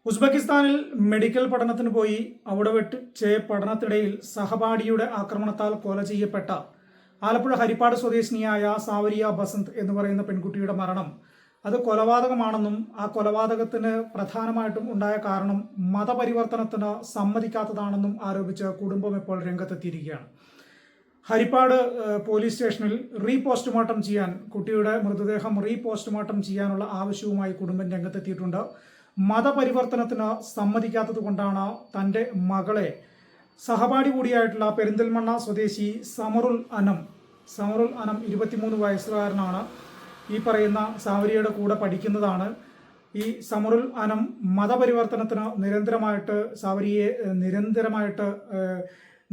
ഉസ്ബെക്കിസ്ഥാനിൽ medical പഠനത്തിന് പോയി അവിടെ വെച്ച് പഠനത്തിനിടയിൽ സഹപാഠിയുടെ ആക്രമണത്താൽ കൊല ചെയ്യപ്പെട്ട ആലപ്പുഴ ഹരിപ്പാട് സ്വദേശിനിയായ സാവരിയ ബസന്ത് എന്ന് പറയുന്ന പെൺകുട്ടിയുടെ മരണം അത് കൊലപാതകമാണെന്നും ആ കൊലപാതകത്തിന് പ്രധാനമായിട്ടും ഉണ്ടായ കാരണം മതപരിവർത്തനത്തിന് സമ്മതിക്കാത്തതാണെന്നും ആരോപിച്ച് കുടുംബം ഇപ്പോൾ രംഗത്തെത്തിയിരിക്കുകയാണ്. ഹരിപ്പാട് പോലീസ് സ്റ്റേഷനിൽ പോസ്റ്റ്മോർട്ടം ചെയ്യാൻ കുട്ടിയുടെ മൃതദേഹം പോസ്റ്റ്മോർട്ടം ചെയ്യാനുള്ള ആവശ്യവുമായി കുടുംബം രംഗത്തെത്തിയിട്ടുണ്ട്. മതപരിവർത്തനത്തിന് സമ്മതിക്കാത്തത് കൊണ്ടാണ് തൻ്റെ മകളെ സഹപാഠി കൂടിയായിട്ടുള്ള പെരിന്തൽമണ്ണ സ്വദേശി സമറുൽ അനം 23 വയസ്സുകാരനാണ്. ഈ പറയുന്ന സാവരിയുടെ കൂടെ പഠിക്കുന്നതാണ്. ഈ സമറുൽ അനം മതപരിവർത്തനത്തിന് സാവരിയെ നിരന്തരമായിട്ട്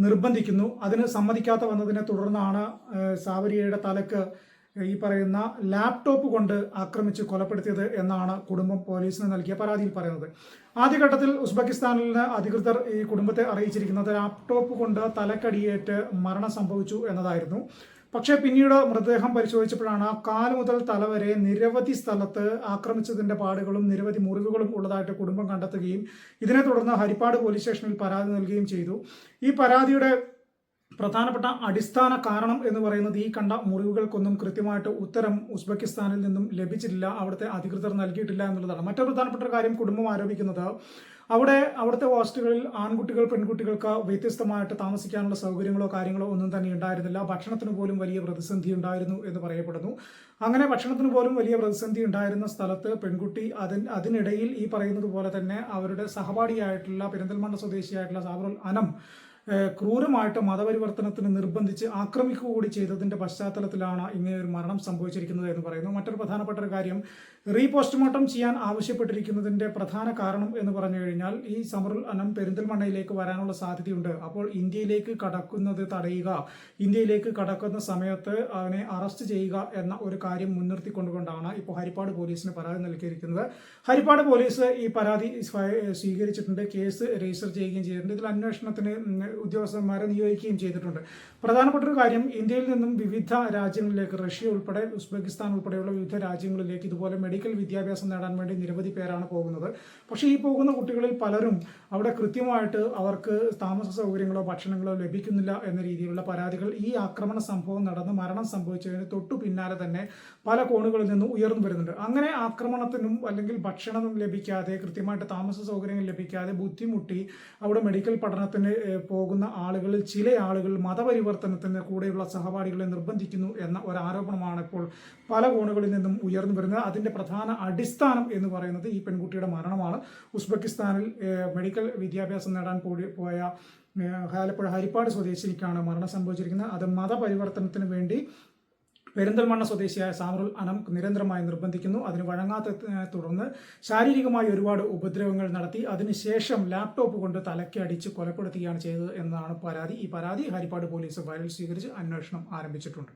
നിർബന്ധിക്കുന്നു. അതിന് സമ്മതിക്കാത്ത വന്നതിനെ തുടർന്നാണ് സാവരിയുടെ തലക്ക് ഈ പറയുന്ന ലാപ്ടോപ്പ് കൊണ്ട് ആക്രമിച്ച് കൊലപ്പെടുത്തിയത് എന്നാണ് കുടുംബം പോലീസിന് നൽകിയ പരാതിയിൽ പറയുന്നത്. ആദ്യഘട്ടത്തിൽ ഉസ്ബെക്കിസ്ഥാനിലെ അധികൃതർ ഈ കുടുംബത്തെ അറിയിച്ചിരിക്കുന്നത് ലാപ്ടോപ്പ് കൊണ്ട് തലക്കടിയേറ്റ് മരണം സംഭവിച്ചു എന്നതായിരുന്നു. പക്ഷേ പിന്നീട് മൃതദേഹം പരിശോധിച്ചപ്പോഴാണ് കാല് മുതൽ തല വരെ നിരവധി സ്ഥലത്ത് ആക്രമിച്ചതിന്റെ പാടുകളും നിരവധി മുറിവുകളും ഉള്ളതായിട്ട് കുടുംബം കണ്ടെത്തുകയും ഇതിനെ തുടർന്ന് ഹരിപ്പാട് പോലീസ് സ്റ്റേഷനിൽ പരാതി നൽകുകയും ചെയ്തു. ഈ പരാതിയുടെ പ്രധാനപ്പെട്ട അടിസ്ഥാന കാരണം എന്ന് പറയുന്നത് ഈ കണ്ട മുറിവുകൾക്കൊന്നും കൃത്യമായിട്ട് ഉത്തരം ഉസ്ബെക്കിസ്ഥാനിൽ നിന്നും ലഭിച്ചിട്ടില്ല, അവിടുത്തെ അധികൃതർ നൽകിയിട്ടില്ല എന്നുള്ളതാണ്. മറ്റൊരു പ്രധാനപ്പെട്ട കാര്യം കുടുംബം ആരോപിക്കുന്നത് അവിടുത്തെ ഹോസ്റ്റലുകളിൽ ആൺകുട്ടികൾ പെൺകുട്ടികൾക്ക് വ്യത്യസ്തമായിട്ട് താമസിക്കാനുള്ള സൗകര്യങ്ങളോ കാര്യങ്ങളോ ഒന്നും തന്നെ ഉണ്ടായിരുന്നില്ല. ഭക്ഷണത്തിന് പോലും വലിയ പ്രതിസന്ധി ഉണ്ടായിരുന്നു എന്ന് പറയപ്പെടുന്നു. അങ്ങനെ ഭക്ഷണത്തിന് പോലും വലിയ പ്രതിസന്ധി ഉണ്ടായിരുന്ന സ്ഥലത്ത് പെൺകുട്ടി അതിനിടയിൽ ഈ പറയുന്നത് പോലെ തന്നെ അവരുടെ സഹപാഠിയായിട്ടുള്ള പെരിന്തൽമണ്ണ സ്വദേശിയായിട്ടുള്ള സാവറുൽ അനം ക്രൂരമായിട്ട് മതപരിവർത്തനത്തിന് നിർബന്ധിച്ച് ആക്രമിക്കുക കൂടി ചെയ്തതിന്റെ പശ്ചാത്തലത്തിലാണ് ഇങ്ങനെ ഒരു മരണം സംഭവിച്ചിരിക്കുന്നത് എന്ന് പറയുന്നു. മറ്റൊരു പ്രധാനപ്പെട്ട ഒരു കാര്യം പോസ്റ്റ്മോർട്ടം ചെയ്യാൻ ആവശ്യപ്പെട്ടിരിക്കുന്നതിന്റെ പ്രധാന കാരണം എന്ന് പറഞ്ഞു കഴിഞ്ഞാൽ ഈ സമറുൽ അനം പെരിന്തൽമണ്ണയിലേക്ക് വരാനുള്ള സാധ്യതയുണ്ട്. അപ്പോൾ ഇന്ത്യയിലേക്ക് കടക്കുന്നത് തടയുക, ഇന്ത്യയിലേക്ക് കടക്കുന്ന സമയത്ത് അവനെ അറസ്റ്റ് ചെയ്യുക എന്ന ഒരു കാര്യം മുൻനിർത്തിക്കൊണ്ടുകൊണ്ടാണ് ഇപ്പോൾ ഹരിപ്പാട് പോലീസിന് പരാതി നൽകിയിരിക്കുന്നത്. ഹരിപ്പാട് പോലീസ് ഈ പരാതി സ്വീകരിച്ചിട്ടുണ്ട്, കേസ് രജിസ്റ്റർ ചെയ്യുകയും ചെയ്തിട്ടുണ്ട്. ഇതിൽ അന്വേഷണത്തിന് ഉദ്യോഗസ്ഥന്മാരെ നിയോഗിക്കുകയും ചെയ്തിട്ടുണ്ട്. പ്രധാനപ്പെട്ട ഒരു കാര്യം, ഇന്ത്യയിൽ നിന്നും വിവിധ രാജ്യങ്ങളിലേക്ക്, റഷ്യ ഉൾപ്പെടെ ഉസ്ബെക്കിസ്ഥാൻ ഉൾപ്പെടെയുള്ള വിവിധ രാജ്യങ്ങളിലേക്ക് ഇതുപോലെ മെഡിക്കൽ വിദ്യാഭ്യാസം നേടാൻ വേണ്ടി നിരവധി പേരാണ് പോകുന്നത്. പക്ഷേ ഈ പോകുന്ന കുട്ടികളിൽ പലരും അവിടെ കൃത്യമായിട്ട് അവർക്ക് താമസ സൗകര്യങ്ങളോ ഭക്ഷണങ്ങളോ ലഭിക്കുന്നില്ല എന്ന രീതിയിലുള്ള പരാതികൾ ഈ ആക്രമണ സംഭവം നടന്ന് മരണം സംഭവിച്ചതിന് തൊട്ടു പിന്നാലെ തന്നെ പല കോണുകളിൽ നിന്നും ഉയർന്നു വരുന്നുണ്ട്. അങ്ങനെ ആക്രമണത്തിനും അല്ലെങ്കിൽ ഭക്ഷണം ലഭിക്കാതെ കൃത്യമായിട്ട് താമസ സൗകര്യങ്ങൾ ലഭിക്കാതെ ബുദ്ധിമുട്ടി അവിടെ മെഡിക്കൽ പഠനത്തിന് പോകുന്ന ആളുകളിൽ ചില ആളുകൾ മതപരിവർത്തനത്തിന് കൂടെയുള്ള സഹപാഠികളെ നിർബന്ധിക്കുന്നു എന്ന ഒരു ആരോപണമാണ് ഇപ്പോൾ പല കോണുകളിൽ നിന്നും ഉയർന്നു വരുന്നത്. അതിന്റെ പ്രധാന അടിസ്ഥാനം എന്ന് പറയുന്നത് ഈ പെൺകുട്ടിയുടെ മരണമാണ്. ഉസ്ബെക്കിസ്ഥാനിൽ മെഡിക്കൽ വിദ്യാഭ്യാസം നേടാൻ പോയ ആലപ്പുഴ ഹരിപ്പാട് സ്വദേശിക്കാണ് മരണം സംഭവിച്ചിരിക്കുന്നത്. അത് മതപരിവർത്തനത്തിന് വേണ്ടി പെരിന്തൽമണ്ണ സ്വദേശിയായ സാമറുൽ അനം നിരന്തരമായി നിർബന്ധിക്കുന്നു. അതിന് വഴങ്ങാത്തതിനെ തുടർന്ന് ശാരീരികമായി ഒരുപാട് ഉപദ്രവങ്ങൾ നടത്തി. അതിനുശേഷം ലാപ്ടോപ്പ് കൊണ്ട് തലയ്ക്ക് അടിച്ച് കൊലപ്പെടുത്തുകയാണ് ചെയ്തത് എന്നാണ് പരാതി. ഈ പരാതി ഹരിപ്പാട് പോലീസ് ഫയലിൽ സ്വീകരിച്ച് അന്വേഷണം ആരംഭിച്ചിട്ടുണ്ട്.